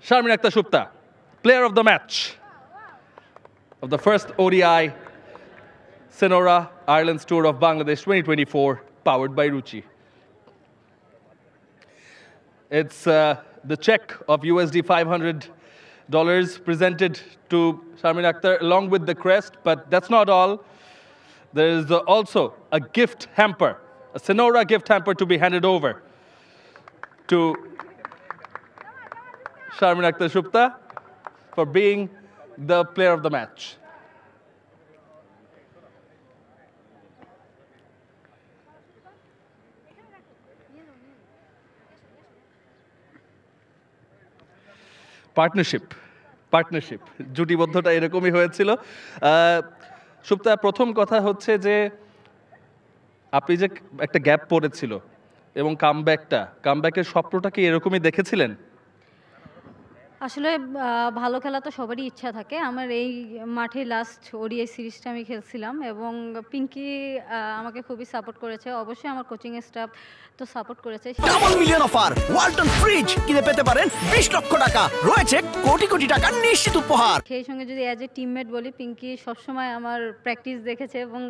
Sharmin Akhtar Shupta, player of the match of the first ODI Senora Ireland's Tour of Bangladesh 2024, powered by Ruchi. It's the check of USD $500 presented to Sharmin Akhtar along with the crest, but that's not all. There is also a gift hamper, a Senora gift hamper to be handed over to Sharmin Akhtar Shupta for being the player of the match. Partnership জুটিবদ্ধতা এরকমই হয়েছিল। সুপ্তা, প্রথম কথা হচ্ছে যে আপনি যে একটা গ্যাপ পড়েছিল এবং কামব্যাকের স্বপ্নটা কি এরকমই দেখেছিলেন? আসলে ভালো খেলা তো সবারই ইচ্ছা থাকে। আমার এই মাঠে লাস্ট ওডিআই সিরিজটা আমি খেলছিলাম এবং পিঙ্কি আমাকে খুবই সাপোর্ট করেছে। অবশ্যই আমার কোচিং স্টাফ তো সাপোর্ট করেছে। Double million offer Walton fridge কিনে পেতে পারেন 20 লক্ষ টাকা, রয়েছে কোটি কোটি টাকার নিশ্চিত উপহার। সেই সঙ্গে যদি অ্যাজ এ টিমমেট বলি, পিঙ্কি সবসময় আমার প্র্যাকটিস দেখেছে এবং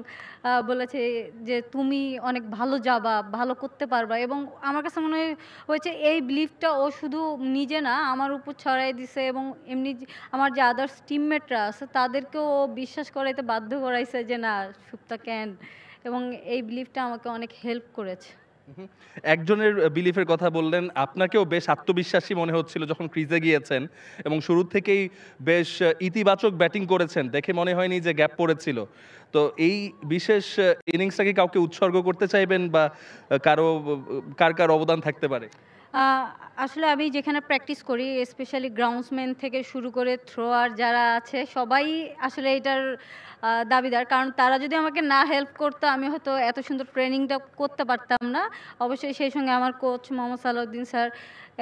বলেছে যে তুমি অনেক ভালো যাবা, ভালো করতে পারবা, এবং আমার কাছে মনে হয়েছে এই বিলিফটা ও শুধু নিজে না আমার উপর ছড়াই দিছে এবং এমনি আমার যে আদার্স টিমমেটরা আছে তাদেরকেও ও বিশ্বাস করাইতে বাধ্য করাইছে যে না সুপ্তা ক্যান, এবং এই বিলিফটা আমাকে অনেক হেল্প করেছে। একজনের বিলিফের কথা বললেন, আপনাকেও বেশ আত্মবিশ্বাসী মনে হচ্ছিল যখন ক্রিজে গিয়েছেন এবং শুরু থেকেই বেশ ইতিবাচক ব্যাটিং করেছেন, দেখে মনে হয়নি যে গ্যাপ পড়েছিল। তো এই বিশেষ ইনিংসটাকে কাউকে উৎসর্গ করতে চাইবেন বা কার অবদান থাকতে পারে? আসলে আমি যেখানে প্র্যাকটিস করি, স্পেশালি গ্রাউন্ডসম্যান থেকে শুরু করে থ্রোয়ার যারা আছে সবাই আসলে এটার দাবিদার, কারণ তারা যদি আমাকে না হেল্প করতো আমি হয়তো এত সুন্দর ট্রেনিংটা করতে পারতাম না। অবশ্যই সেই সঙ্গে আমার কোচ মোহাম্মদ সালাউদ্দিন স্যার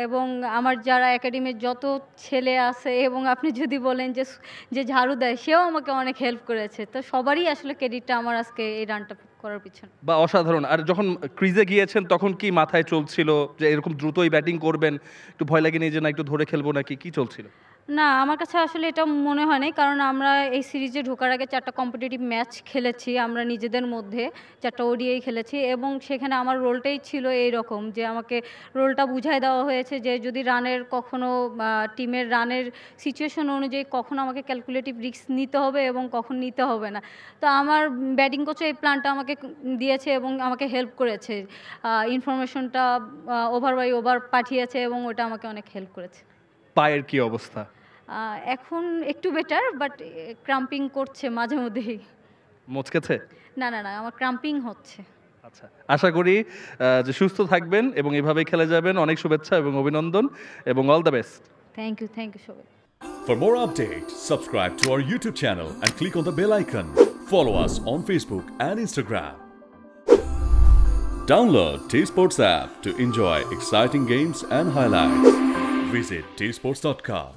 এবং আমার যারা একাডেমির যত ছেলে আছে, এবং আপনি যদি বলেন যে ঝাড়ু দেয় সেও আমাকে অনেক হেল্প করেছে। তো সবারই আসলে ক্রেডিটটা আমার আজকে এই রানটা করার পিছনে। বা অসাধারণ। আর যখন ক্রিজে গিয়েছেন তখন কি মাথায় চলছিল যে এরকম দ্রুতই ব্যাটিং করবেন, একটু ভয় লাগেনি যে না একটু ধরে খেলবো নাকি, কি চলছিল? না, আমার কাছে আসলে এটা মনে হয় নাই, কারণ আমরা এই সিরিজে ঢোকার আগে 4টা কম্পিটিটিভ ম্যাচ খেলেছি আমরা নিজেদের মধ্যে, 4টা ওডিআই খেলেছি, এবং সেখানে আমার রোলটাই ছিল এইরকম যে আমাকে রোলটা বুঝাই দেওয়া হয়েছে যে যদি রানের কখনো টিমের রানের সিচুয়েশন অনুযায়ী কখন আমাকে ক্যালকুলেটিভ রিস্ক নিতে হবে এবং কখন নিতে হবে না। তো আমার ব্যাটিং কোচও এই প্ল্যানটা আমাকে দিয়েছে এবং আমাকে হেল্প করেছে, ইনফরমেশনটা ওভার বাই ওভার পাঠিয়েছে এবং ওটা আমাকে অনেক হেল্প করেছে। পায়ের কি অবস্থা? এখন একটু বেটার, বাট ক্রাম্পিং করছে মাঝে মধ্যেই। মচকেছে? না, আমার ক্রাম্পিং হচ্ছে। আচ্ছা, আশা করি যে সুস্থ থাকবেন এবং এভাবেই খেলে যাবেন। অনেক শুভেচ্ছা এবং অভিনন্দন এবং all the best. Thank you সবাই। For more updates, subscribe to our YouTube channel and click on the bell icon. Follow us on Facebook and Instagram. Download T-Sports app to enjoy exciting games and highlights. Visit tsports.com.